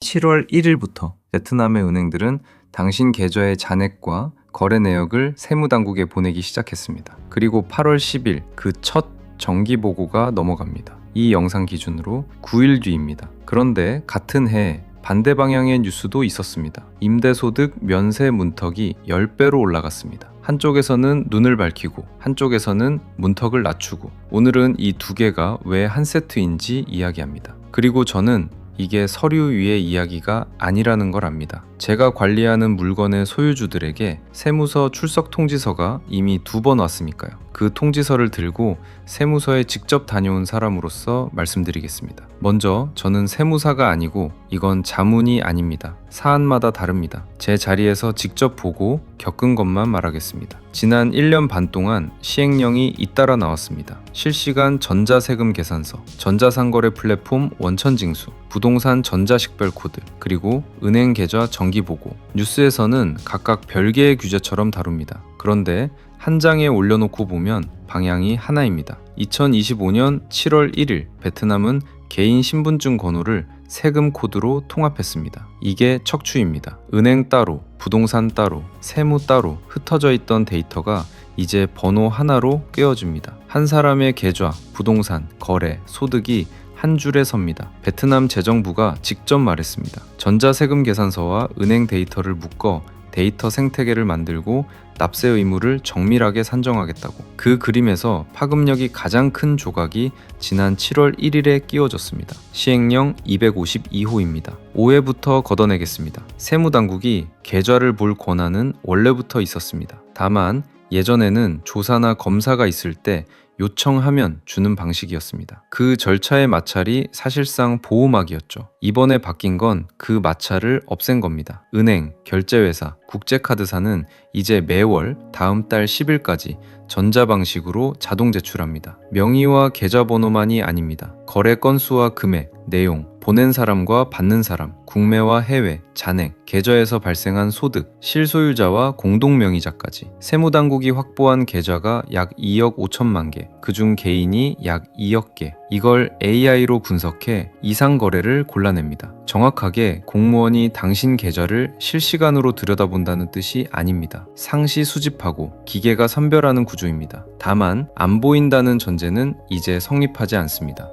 7월 1일부터 베트남의 은행들은 당신 계좌의 잔액과 거래 내역을 세무당국에 보내기 시작했습니다. 그리고 8월 10일 그 첫 정기보고가 넘어갑니다. 이 영상 기준으로 9일 뒤입니다. 그런데 같은 해 반대 방향의 뉴스도 있었습니다. 임대소득 면세 문턱이 10배로 올라갔습니다. 한쪽에서는 눈을 밝히고 한쪽에서는 문턱을 낮추고, 오늘은 이 두 개가 왜 한 세트인지 이야기합니다. 그리고 저는 이게 서류 위의 이야기가 아니라는 걸 압니다. 제가 관리하는 물건의 소유주들에게 세무서 출석 통지서가 이미 2번 왔으니까요. 그 통지서를 들고 세무서에 직접 다녀온 사람으로서 말씀드리겠습니다. 먼저 저는 세무사가 아니고 이건 자문이 아닙니다. 사안마다 다릅니다. 제 자리에서 직접 보고 겪은 것만 말하겠습니다. 지난 1년 반 동안 시행령이 잇따라 나왔습니다. 실시간 전자세금 계산서, 전자상거래 플랫폼 원천징수, 부동산 전자식별 코드, 그리고 은행 계좌 정기보고. 뉴스에서는 각각 별개의 규제처럼 다룹니다. 그런데 한 장에 올려놓고 보면 방향이 하나입니다. 2025년 7월 1일 베트남은 개인 신분증 번호를 세금 코드로 통합했습니다. 이게 척추입니다. 은행 따로, 부동산 따로, 세무 따로 흩어져 있던 데이터가 이제 번호 하나로 꿰어집니다. 한 사람의 계좌, 부동산, 거래, 소득이 한 줄에 섭니다. 베트남 재정부가 직접 말했습니다. 전자세금 계산서와 은행 데이터를 묶어 데이터 생태계를 만들고 납세 의무를 정밀하게 산정하겠다고. 그 그림에서 파급력이 가장 큰 조각이 지난 7월 1일에 끼워졌습니다. 시행령 252호입니다. 5회부터 걷어내겠습니다. 세무당국이 계좌를 볼 권한은 원래부터 있었습니다. 다만 예전에는 조사나 검사가 있을 때 요청하면 주는 방식이었습니다. 그 절차의 마찰이 사실상 보호막이었죠. 이번에 바뀐 건 그 마찰을 없앤 겁니다. 은행, 결제회사, 국제카드사는 이제 매월 다음 달 10일까지 전자방식으로 자동 제출합니다. 명의와 계좌번호만이 아닙니다. 거래 건수와 금액, 내용, 보낸 사람과 받는 사람, 국내와 해외, 잔액, 계좌에서 발생한 소득, 실소유자와 공동명의자까지. 세무당국이 확보한 계좌가 약 2억 5천만 개, 그중 개인이 약 2억 개. 이걸 AI로 분석해 이상 거래를 골라냅니다. 정확하게 공무원이 당신 계좌를 실시간으로 들여다본다는 뜻이 아닙니다. 상시 수집하고 기계가 선별하는 구조입니다. 다만 안 보인다는 전제는 이제 성립하지 않습니다.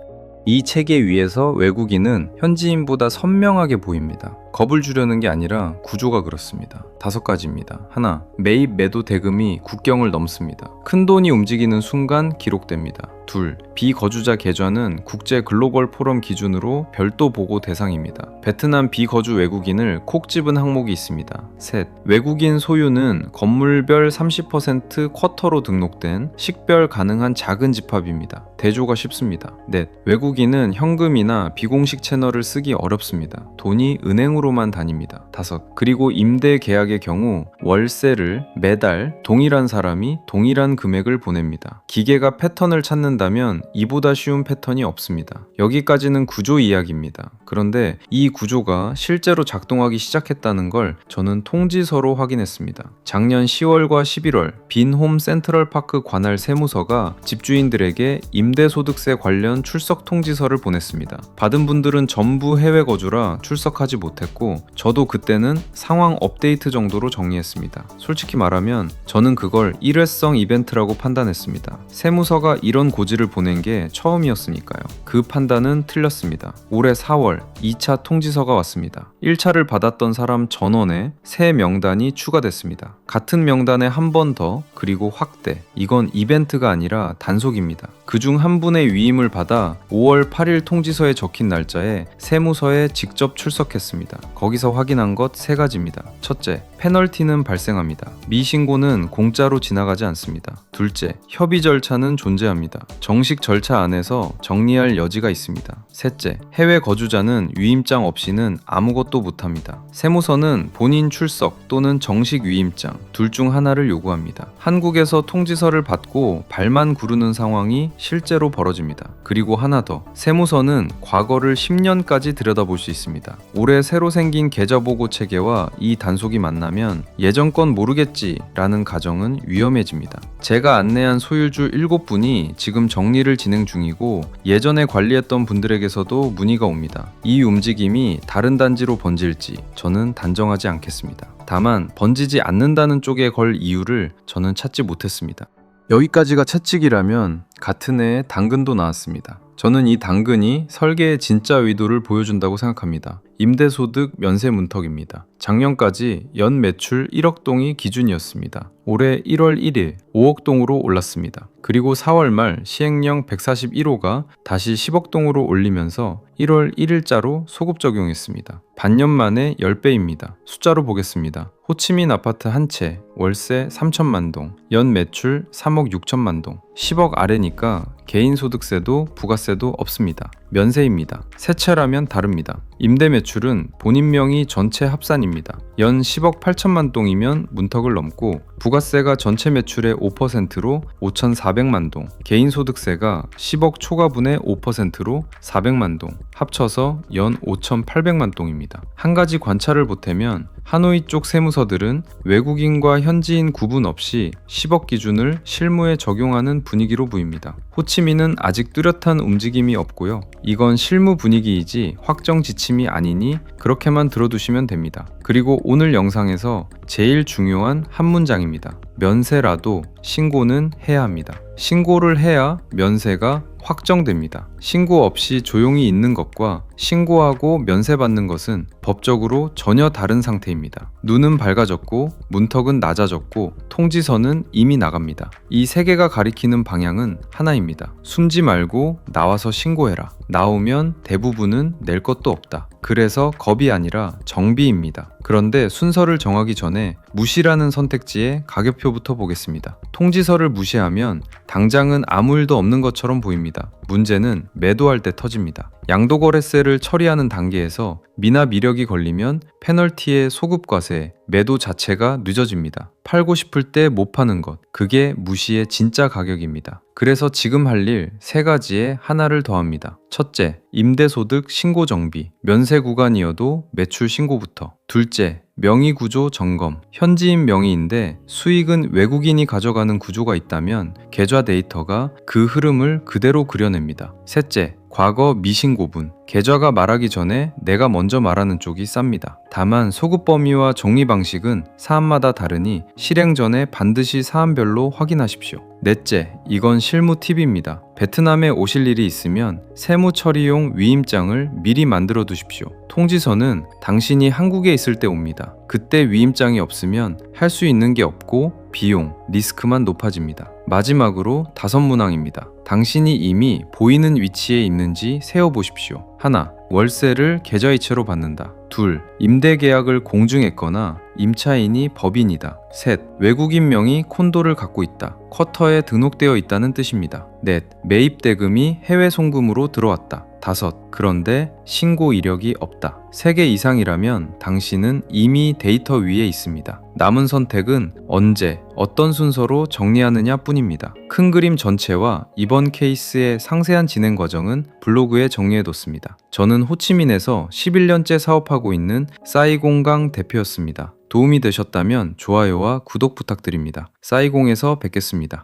이 체계 위에서 외국인은 현지인보다 선명하게 보입니다. 겁을 주려는 게 아니라 구조가 그렇습니다. 5가지입니다. 하나, 매입 매도 대금이 국경을 넘습니다. 큰 돈이 움직이는 순간 기록됩니다. 둘, 비거주자 계좌는 국제 글로벌 포럼 기준으로 별도 보고 대상입니다. 베트남 비거주 외국인을 콕 집은 항목이 있습니다. 셋, 외국인 소유는 건물별 30% 쿼터로 등록된 식별 가능한 작은 집합입니다. 대조가 쉽습니다. 넷, 외국인은 현금이나 비공식 채널을 쓰기 어렵습니다. 돈이 은행으로만 다닙니다. 다섯, 그리고 임대 계약의 경우 월세를 매달 동일한 사람이 동일한 금액을 보냅니다. 기계가 패턴을 찾는다면 이보다 쉬운 패턴이 없습니다. 여기까지는 구조 이야기입니다. 그런데 이 구조가 실제로 작동하기 시작했다는 걸 저는 통지서로 확인했습니다. 작년 10월과 11월 빈홈 센트럴파크 관할 세무서가 집주인들에게 임대소득세 관련 출석 통지서를 보냈습니다. 받은 분들은 전부 해외 거주라 출석하지 못했고, 저도 그때는 상황 업데이트 정도로 정리했습니다. 솔직히 말하면 저는 그걸 일회성 이벤트라고 판단했습니다. 세무서가 이런 고지를 보낸 게 처음이었으니까요. 그 판단은 틀렸습니다. 올해 4월 2차 통지서가 왔습니다. 1차를 받았던 사람 전원에 새 명단이 추가됐습니다. 같은 명단에 한 번 더, 그리고 확대. 이건 이벤트가 아니라 단속입니다. 그중 한 분의 위임을 받아 5월 8일 통지서에 적힌 날짜에 세무서에 직접 출석했습니다. 거기서 확인한 것 3가지입니다. 첫째, 페널티는 발생합니다. 미신고는 공짜로 지나가지 않습니다. 둘째, 협의 절차는 존재합니다. 정식 절차 안에서 정리할 여지가 있습니다. 셋째, 해외 거주자는 위임장 없이는 아무것도 못합니다. 세무서는 본인 출석 또는 정식 위임장 둘 중 하나를 요구합니다. 한국에서 통지서를 받고 발만 구르는 상황이 실제로 벌어집니다. 그리고 하나 더, 세무서는 과거를 10년까지 들여다볼 수 있습니다. 올해 새로 생긴 계좌보고 체계와 이 단속이 만나면 예전 건 모르겠지 라는 가정은 위험해집니다. 제가 안내한 소유주 7분이 지금 정리를 진행 중이고 예전에 관리했던 분들에게서도 문의가 옵니다. 이 움직임이 다른 단지로 번질지 저는 단정하지 않겠습니다. 다만 번지지 않는다는 쪽에 걸 이유를 저는 찾지 못했습니다. 여기까지가 채찍이라면 같은 해에 당근도 나왔습니다. 저는 이 당근이 설계의 진짜 의도를 보여준다고 생각합니다. 임대소득 면세 문턱입니다. 작년까지 연 매출 1억 동이 기준이었습니다. 올해 1월 1일 5억 동으로 올랐습니다. 그리고 4월 말 시행령 141호가 다시 10억 동으로 올리면서 1월 1일자로 소급 적용했습니다. 반년 만에 10배입니다. 숫자로 보겠습니다. 호치민 아파트 한 채, 월세 3천만 동, 연 매출 3억 6천만 동, 10억 아래니까 개인소득세도 부가세도 없습니다. 면세입니다. 새 채라면 다릅니다. 임대 매출은 본인 명의 전체 합산입니다. 연 10억 8천만 동이면 문턱을 넘고 부가세가 전체 매출의 5%로 5,400만 동, 개인소득세가 10억 초과분의 5%로 400만 동, 합쳐서 연 5,800만 동입니다. 한 가지 관찰을 보태면 하노이 쪽 세무서들은 외국인과 현지인 구분 없이 10억 기준을 실무에 적용하는 분위기로 보입니다. 호치민은 아직 뚜렷한 움직임이 없고요. 이건 실무 분위기이지 확정 지침이 아니니 그렇게만 들어두시면 됩니다. 그리고 오늘 영상에서 제일 중요한 한 문장입니다. 면세라도 신고는 해야 합니다. 신고를 해야 면세가 확정됩니다. 신고 없이 조용히 있는 것과 신고하고 면세받는 것은 법적으로 전혀 다른 상태입니다. 눈은 밝아졌고 문턱은 낮아졌고 통지서는 이미 나갑니다. 이 세 개가 가리키는 방향은 하나입니다. 숨지 말고 나와서 신고해라. 나오면 대부분은 낼 것도 없다. 그래서 겁이 아니라 정비입니다. 그런데 순서를 정하기 전에 무시라는 선택지에 가격표부터 보겠습니다. 통지서를 무시하면 당장은 아무 일도 없는 것처럼 보입니다. 문제는 매도할 때 터집니다. 양도거래세를 처리하는 단계에서 미납 이력이 걸리면 페널티에 소급과세, 매도 자체가 늦어집니다. 팔고 싶을 때 못 파는 것, 그게 무시의 진짜 가격입니다. 그래서 지금 할 일 세 가지에 하나를 더합니다. 첫째, 임대소득 신고 정비, 면세 구간이어도 매출 신고부터. 둘째, 명의구조 점검, 현지인 명의인데 수익은 외국인이 가져가는 구조가 있다면 계좌 데이터가 그 흐름을 그대로 그려냅니다. 셋째, 과거 미신고분, 계좌가 말하기 전에 내가 먼저 말하는 쪽이 쌉니다. 다만 소급 범위와 정리 방식은 사안마다 다르니 실행 전에 반드시 사안별로 확인하십시오. 넷째, 이건 실무 팁입니다. 베트남에 오실 일이 있으면 세무 처리용 위임장을 미리 만들어 두십시오. 통지서는 당신이 한국에 있을 때 옵니다. 그때 위임장이 없으면 할 수 있는 게 없고 비용, 리스크만 높아집니다. 마지막으로 5문항입니다. 당신이 이미 보이는 위치에 있는지 세어보십시오. 하나, 월세를 계좌이체로 받는다. 둘, 임대 계약을 공증했거나 임차인이 법인이다. 셋, 외국인 명의 콘도를 갖고 있다. 쿼터에 등록되어 있다는 뜻입니다. 넷, 매입 대금이 해외 송금으로 들어왔다. 다섯, 그런데 신고 이력이 없다. 3개 이상이라면 당신은 이미 데이터 위에 있습니다. 남은 선택은 언제, 어떤 순서로 정리하느냐 뿐입니다. 큰 그림 전체와 이번 케이스의 상세한 진행 과정은 블로그에 정리해뒀습니다. 저는 호치민에서 11년째 사업하고 있는 싸이공강 대표였습니다. 도움이 되셨다면 좋아요와 구독 부탁드립니다. 싸이공에서 뵙겠습니다.